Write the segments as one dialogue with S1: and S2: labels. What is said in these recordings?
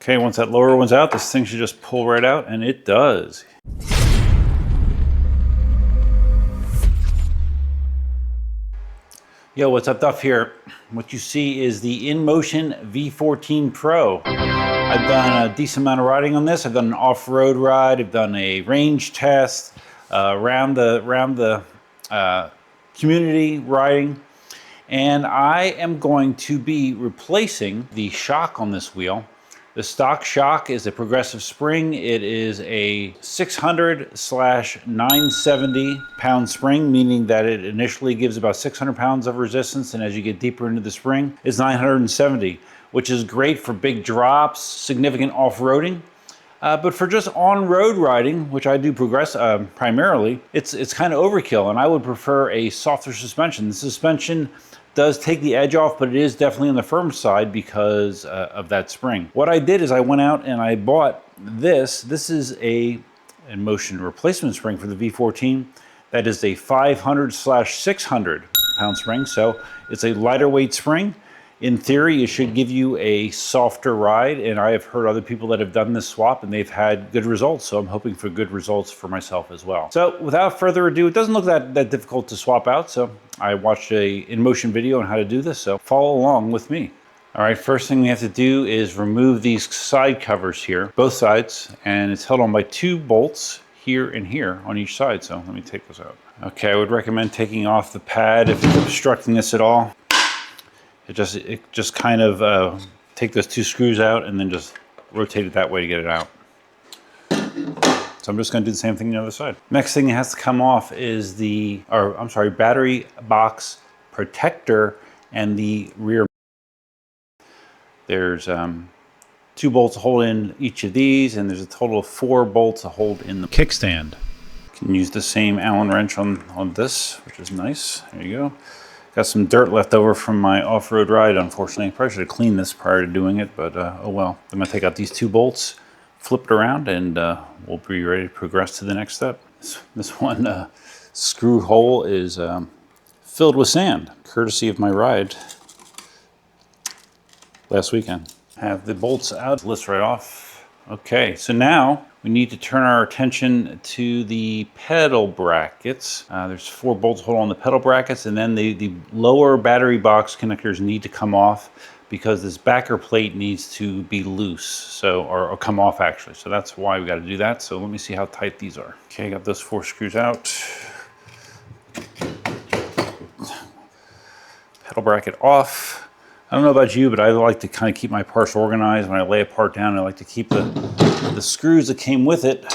S1: Okay, once that lower one's out, this thing should just pull right out, and it does. Yo, what's up, Duff here? What you see is the Inmotion V14 Pro. I've done a decent amount of riding on this. I've done an off-road ride. I've done a range test, around the community riding. And I am going to be replacing the shock on this wheel. The stock shock is a progressive spring. It is a 600/970 pound spring, meaning that it initially gives about 600 pounds of resistance, and as you get deeper into the spring, it's 970, which is great for big drops, significant off-roading. But for just on-road riding, which I do primarily, it's kind of overkill, and I would prefer a softer suspension. The suspension does take the edge off, but it is definitely on the firm side because of that spring. What I did is I went out and I bought this. This is a Inmotion replacement spring for the V14. That is a 500/600 pound spring, so it's a lighter weight spring. In theory, it should give you a softer ride, and I have heard other people that have done this swap and they've had good results, so I'm hoping for good results for myself as well. So without further ado, it doesn't look that difficult to swap out, so I watched a Inmotion video on how to do this, so follow along with me. All right, first thing we have to do is remove these side covers here, both sides, and it's held on by 2 bolts here and here on each side, so let me take those out. Okay, I would recommend taking off the pad if it's obstructing this at all. It just kind of take those 2 screws out and then just rotate it that way to get it out. So I'm just going to do the same thing on the other side. Next thing that has to come off is the, battery box protector and the rear. There's 2 bolts to hold in each of these, and there's a total of 4 bolts to hold in the kickstand. You can use the same Allen wrench on this, which is nice. There you go. Got some dirt left over from my off-road ride, unfortunately. Probably should have cleaned this prior to doing it, but oh well. I'm gonna take out these 2 bolts, flip it around, and we'll be ready to progress to the next step. This one screw hole is filled with sand, courtesy of my ride last weekend. Have the bolts out, lifts right off. Okay, so now we need to turn our attention to the pedal brackets. There's 4 bolts hold on the pedal brackets, and then the lower battery box connectors need to come off because this backer plate needs to be loose, so or come off actually. So that's why we got to do that. So let me see how tight these are. Okay, got those 4 screws out. Pedal bracket off. I don't know about you, but I like to kind of keep my parts organized. When I lay a part down, I like to keep the screws that came with it,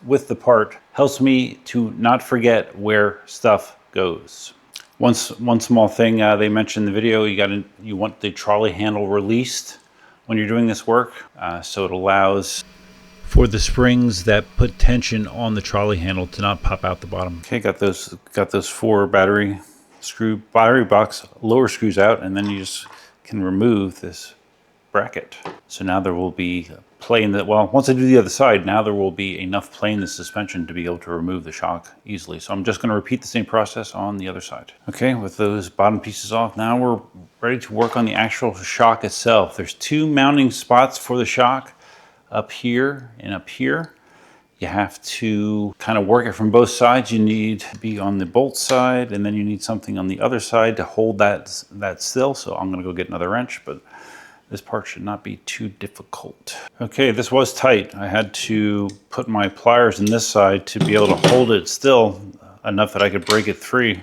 S1: with the part. Helps me to not forget where stuff goes. One small thing they mentioned in the video, you want the trolley handle released when you're doing this work, so it allows for the springs that put tension on the trolley handle to not pop out the bottom. Okay, got those 4 battery box lower screws out, and then you just can remove this bracket. So now there will be play in the, well, once I do the other side, now there will be enough play in the suspension to be able to remove the shock easily. So I'm just going to repeat the same process on the other side. Okay, with those bottom pieces off, now we're ready to work on the actual shock itself. There's 2 mounting spots for the shock, up here and up here. You have to kind of work it from both sides. You need to be on the bolt side, and then you need something on the other side to hold that still. So I'm gonna go get another wrench, but this part should not be too difficult. Okay, this was tight. I had to put my pliers in this side to be able to hold it still enough that I could break it free.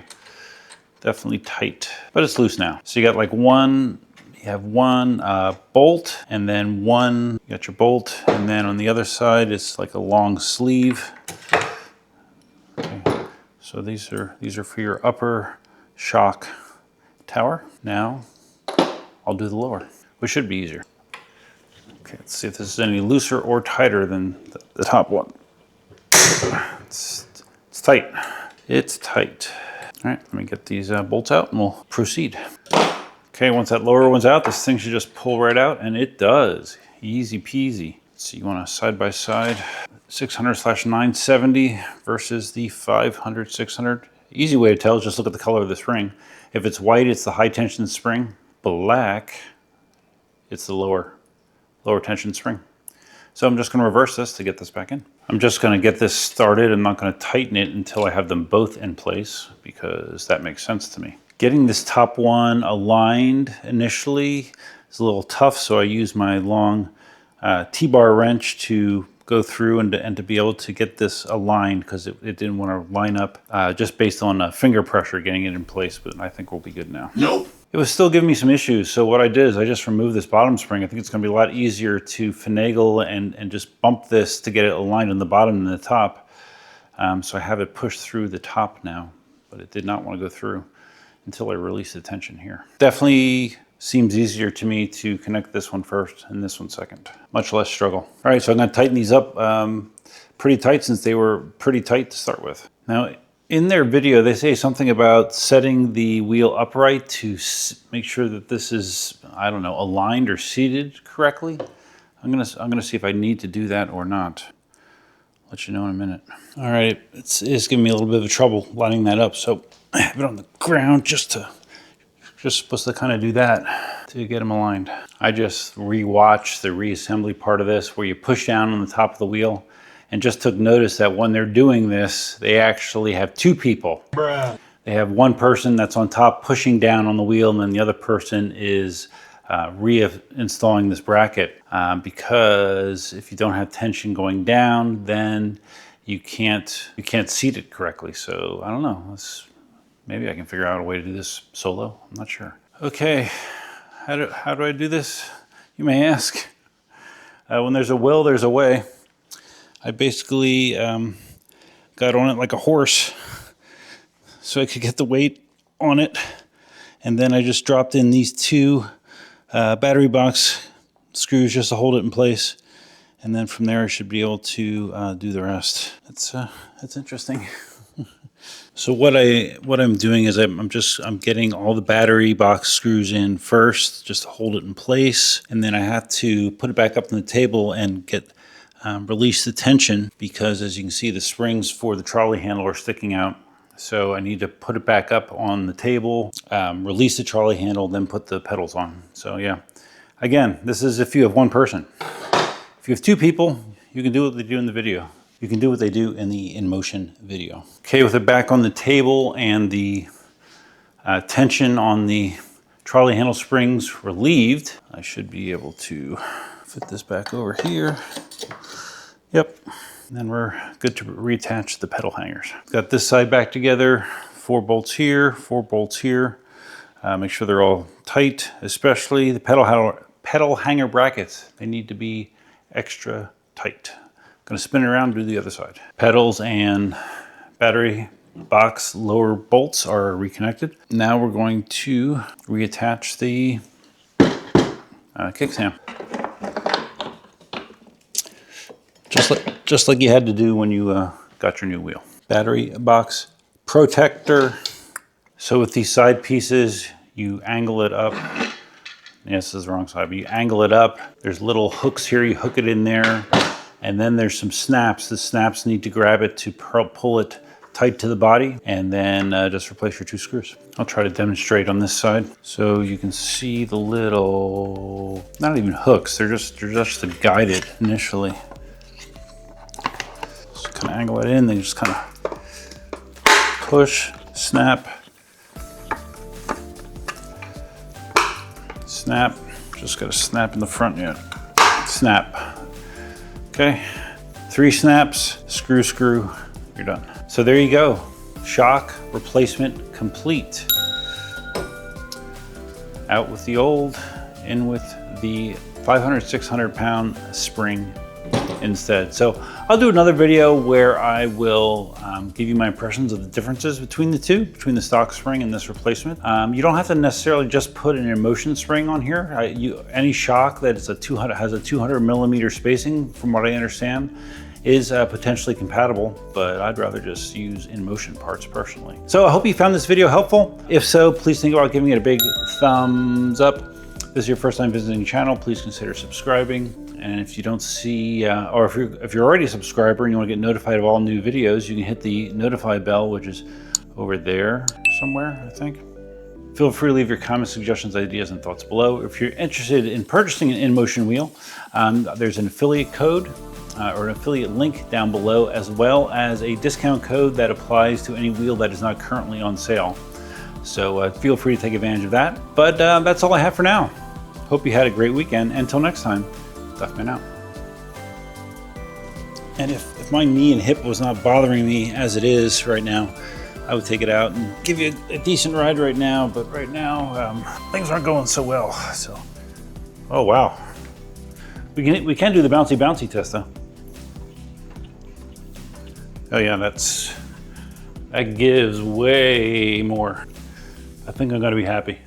S1: Definitely tight, but it's loose now. So you got like one bolt, and then you got your bolt, and then on the other side it's like a long sleeve. Okay. So these are for your upper shock tower. Now I'll do the lower, which should be easier. Okay, let's see if this is any looser or tighter than the top one. It's tight. It's tight. All right, let me get these bolts out and we'll proceed. Okay, once that lower one's out, this thing should just pull right out, and it does. Easy peasy. So you want a side-by-side 600/970 versus the 500/600. Easy way to tell is just look at the color of the spring. If it's white, it's the high tension spring. Black, it's the lower lower tension spring. So I'm just going to reverse this to get this back in. I'm just going to get this started. I'm not going to tighten it until I have them both in place because that makes sense to me. Getting this top one aligned initially is a little tough, so I use my long T-bar wrench to go through and to be able to get this aligned because it didn't want to line up just based on finger pressure getting it in place, but I think we'll be good now. Nope. It was still giving me some issues, so what I did is I just removed this bottom spring. I think it's going to be a lot easier to finagle and just bump this to get it aligned on the bottom than the top. So I have it pushed through the top now, but it did not want to go through until I release the tension here. Definitely seems easier to me to connect this one first and this one second. Much less struggle. All right, so I'm going to tighten these up pretty tight since they were pretty tight to start with. Now, in their video, they say something about setting the wheel upright to make sure that this is, I don't know, aligned or seated correctly. I'm gonna see if I need to do that or not. Let you know in a minute. All right, it's giving me a little bit of trouble lining that up. So I have it on the ground just supposed to kind of do that to get them aligned. I just rewatched the reassembly part of this where you push down on the top of the wheel, and just took notice that when they're doing this, they actually have two people. Bruh. They have one person that's on top pushing down on the wheel, and then the other person is reinstalling this bracket because if you don't have tension going down, then you can't seat it correctly. So I don't know. Maybe I can figure out a way to do this solo. I'm not sure. Okay, how do I do this? You may ask. When there's a will, there's a way. I basically got on it like a horse so I could get the weight on it. And then I just dropped in these two battery box screws just to hold it in place. And then from there I should be able to do the rest. That's interesting. So what I'm doing is I'm getting all the battery box screws in first just to hold it in place. And then I have to put it back up on the table and release the tension because, as you can see, the springs for the trolley handle are sticking out. So I need to put it back up on the table, release the trolley handle, then put the pedals on. So yeah, again, this is if you have one person. If you have two people, you can do what they do in the video. You can do what they do in the Inmotion video. Okay, with it back on the table and the tension on the trolley handle springs relieved, I should be able to fit this back over here. Yep, and then we're good to reattach the pedal hangers. Got this side back together, 4 bolts here, 4 bolts here. Make sure they're all tight, especially the pedal hanger brackets. They need to be extra tight. I'm gonna spin it around and do the other side. Pedals and battery box lower bolts are reconnected. Now we're going to reattach the kickstand. Just like you had to do when you got your new wheel. Battery box protector. So with these side pieces, you angle it up. Yes, this is the wrong side, but you angle it up. There's little hooks here, you hook it in there. And then there's some snaps. The snaps need to grab it to pull it tight to the body, and then just replace your 2 screws. I'll try to demonstrate on this side. So you can see the little, not even hooks, they're just to guide it initially. Just kind of angle it in, then just kind of push, snap, snap. Just got to snap in the front yet. Snap. Okay, 3 snaps, screw, you're done. So there you go. Shock replacement complete. Out with the old, in with the 500, 600 pound spring instead. So I'll do another video where I will give you my impressions of the differences between the two, between the stock spring and this replacement. You don't have to necessarily just put an Inmotion spring on here. Any shock that is has a 200 millimeter spacing, from what I understand, is potentially compatible, but I'd rather just use Inmotion parts personally. So I hope you found this video helpful. If so, please think about giving it a big thumbs up. If this is your first time visiting the channel, please consider subscribing. And if you don't see, or if you're already a subscriber and you want to get notified of all new videos, you can hit the notify bell, which is over there somewhere, I think. Feel free to leave your comments, suggestions, ideas, and thoughts below. If you're interested in purchasing an Inmotion wheel, there's an affiliate code or an affiliate link down below, as well as a discount code that applies to any wheel that is not currently on sale. So feel free to take advantage of that. But that's all I have for now. Hope you had a great weekend. Until next time, Duffman out. And if my knee and hip was not bothering me as it is right now, I would take it out and give you a decent ride right now. But right now, things aren't going so well. So, oh wow, we can do the bouncy test though. Oh yeah, that gives way more. I think I'm gonna be happy.